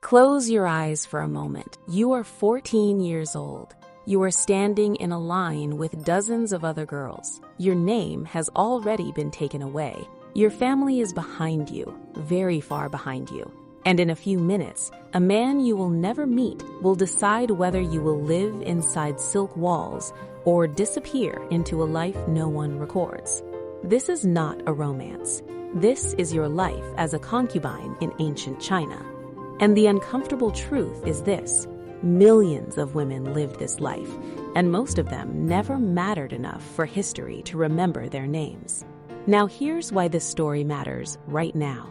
Close your eyes for a moment. You are 14 years old. You are standing in a line with dozens of other girls. Your name has already been taken away. Your family is behind you, very far behind you. And in a few minutes, a man you will never meet will decide whether you will live inside silk walls or disappear into a life no one records. This is not a romance. This is your life as a concubine in ancient China. And the uncomfortable truth is this: millions of women lived this life, and most of them never mattered enough for history to remember their names. Now here's why this story matters right now.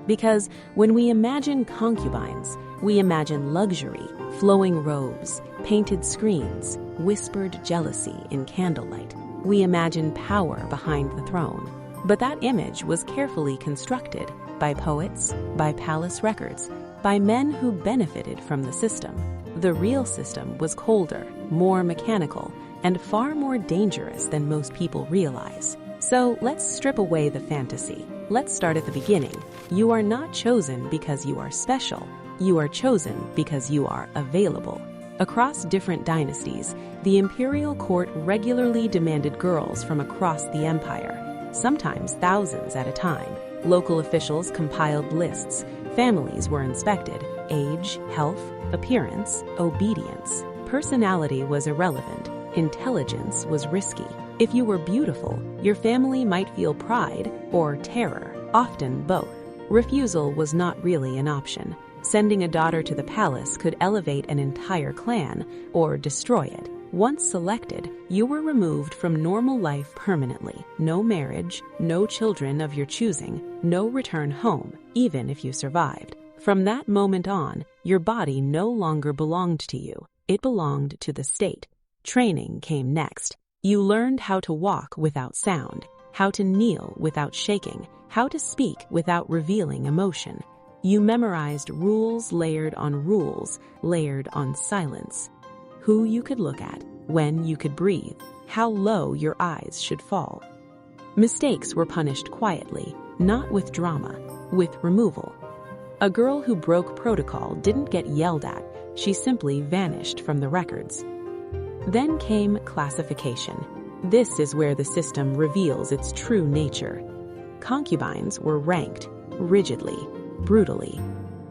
Because when we imagine concubines, we imagine luxury, flowing robes, painted screens, whispered jealousy in candlelight. We imagine power behind the throne. But that image was carefully constructed by poets, by palace records, by men who benefited from the system. The real system was colder, more mechanical, and far more dangerous than most people realize. So let's strip away the fantasy. Let's start at the beginning. You are not chosen because you are special. You are chosen because you are available. Across different dynasties, the imperial court regularly demanded girls from across the empire, sometimes thousands at a time. Local officials compiled lists. Families were inspected. Age, health, appearance, obedience. Personality was irrelevant. Intelligence was risky. If you were beautiful, your family might feel pride or terror, often both. Refusal was not really an option. Sending a daughter to the palace could elevate an entire clan or destroy it. Once selected, you were removed from normal life permanently. No marriage, no children of your choosing, no return home, even if you survived. From that moment on, your body no longer belonged to you. It belonged to the state. Training came next. You learned how to walk without sound, how to kneel without shaking, how to speak without revealing emotion. You memorized rules layered on rules, layered on silence. Who you could look at, when you could breathe, how low your eyes should fall. Mistakes were punished quietly, not with drama, with removal. A girl who broke protocol didn't get yelled at, she simply vanished from the records. Then came classification. This is where the system reveals its true nature. Concubines were ranked, rigidly, brutally.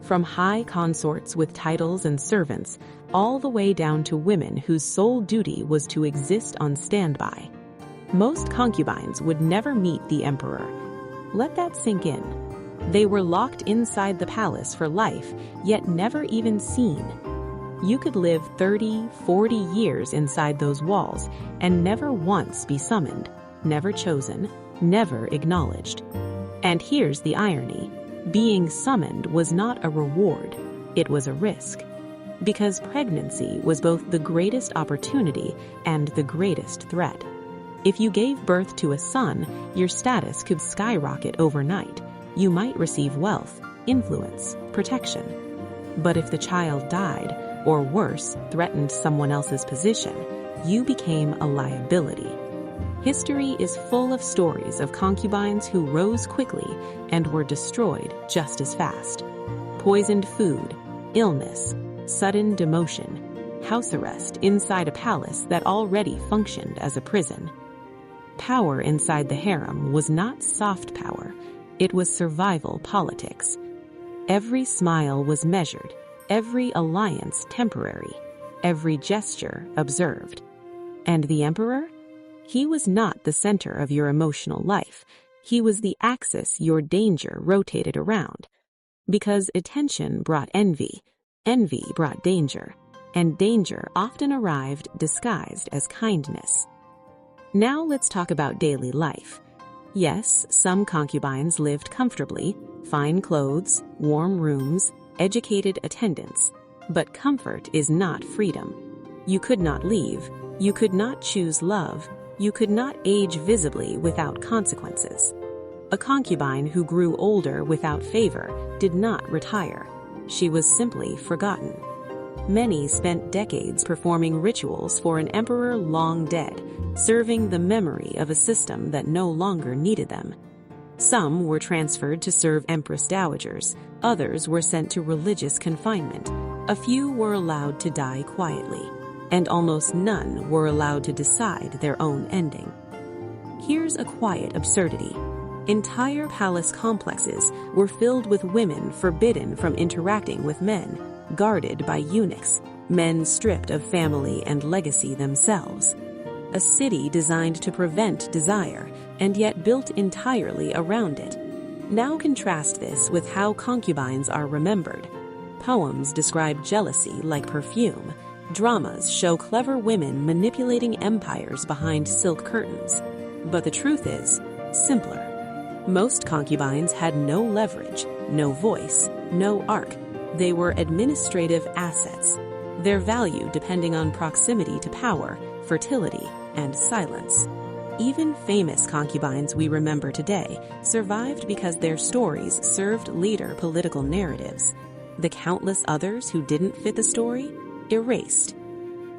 From high consorts with titles and servants, all the way down to women whose sole duty was to exist on standby. Most concubines would never meet the emperor. Let that sink in. They were locked inside the palace for life, yet never even seen. You could live 30, 40 years inside those walls and never once be summoned, never chosen, never acknowledged. And here's the irony. Being summoned was not a reward, it was a risk. Because pregnancy was both the greatest opportunity and the greatest threat. If you gave birth to a son, your status could skyrocket overnight. You might receive wealth, influence, protection. But if the child died, or worse, threatened someone else's position, you became a liability. History is full of stories of concubines who rose quickly and were destroyed just as fast. Poisoned food, illness, sudden demotion, house arrest inside a palace that already functioned as a prison. Power inside the harem was not soft power, it was survival politics. Every smile was measured, every alliance temporary, every gesture observed. And the emperor? He was not the center of your emotional life. He was the axis your danger rotated around. Because attention brought envy, envy brought danger, and danger often arrived disguised as kindness. Now let's talk about daily life. Yes, some concubines lived comfortably, fine clothes, warm rooms, educated attendants. But comfort is not freedom. You could not leave. You could not choose love. You could not age visibly without consequences. A concubine who grew older without favor did not retire. She was simply forgotten. Many spent decades performing rituals for an emperor long dead, serving the memory of a system that no longer needed them. Some were transferred to serve empress dowagers, others were sent to religious confinement. A few were allowed to die quietly, and almost none were allowed to decide their own ending. Here's a quiet absurdity. Entire palace complexes were filled with women forbidden from interacting with men, guarded by eunuchs, men stripped of family and legacy themselves. A city designed to prevent desire, and yet built entirely around it. Now contrast this with how concubines are remembered. Poems describe jealousy like perfume. Dramas show clever women manipulating empires behind silk curtains. But the truth is simpler. Most concubines had no leverage, no voice, no arc. They were administrative assets, their value depending on proximity to power, fertility, and silence. Even famous concubines we remember today survived because their stories served later political narratives. The countless others who didn't fit the story, erased.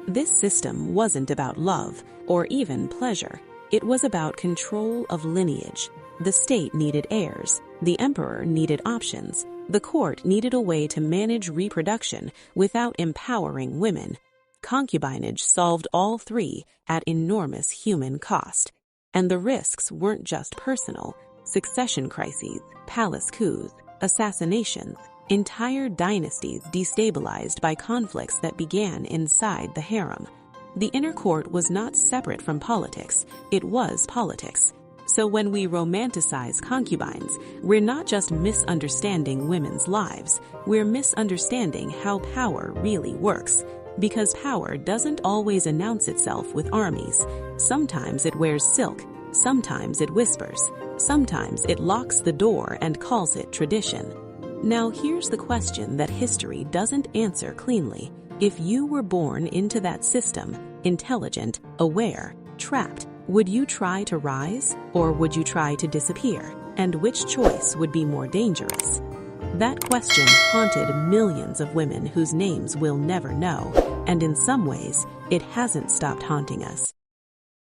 This system wasn't about love or even pleasure. It was about control of lineage. The state needed heirs. The emperor needed options. The court needed a way to manage reproduction without empowering women. Concubinage solved all three at enormous human cost. And the risks weren't just personal. Succession crises, palace coups, assassinations, entire dynasties destabilized by conflicts that began inside the harem. The inner court was not separate from politics, it was politics. So when we romanticize concubines, we're not just misunderstanding women's lives, we're misunderstanding how power really works. Because power doesn't always announce itself with armies. Sometimes it wears silk, sometimes it whispers, sometimes it locks the door and calls it tradition. Now here's the question that history doesn't answer cleanly. If you were born into that system, intelligent, aware, trapped, would you try to rise or would you try to disappear? And which choice would be more dangerous? That question haunted millions of women whose names we'll never know, and in some ways, it hasn't stopped haunting us.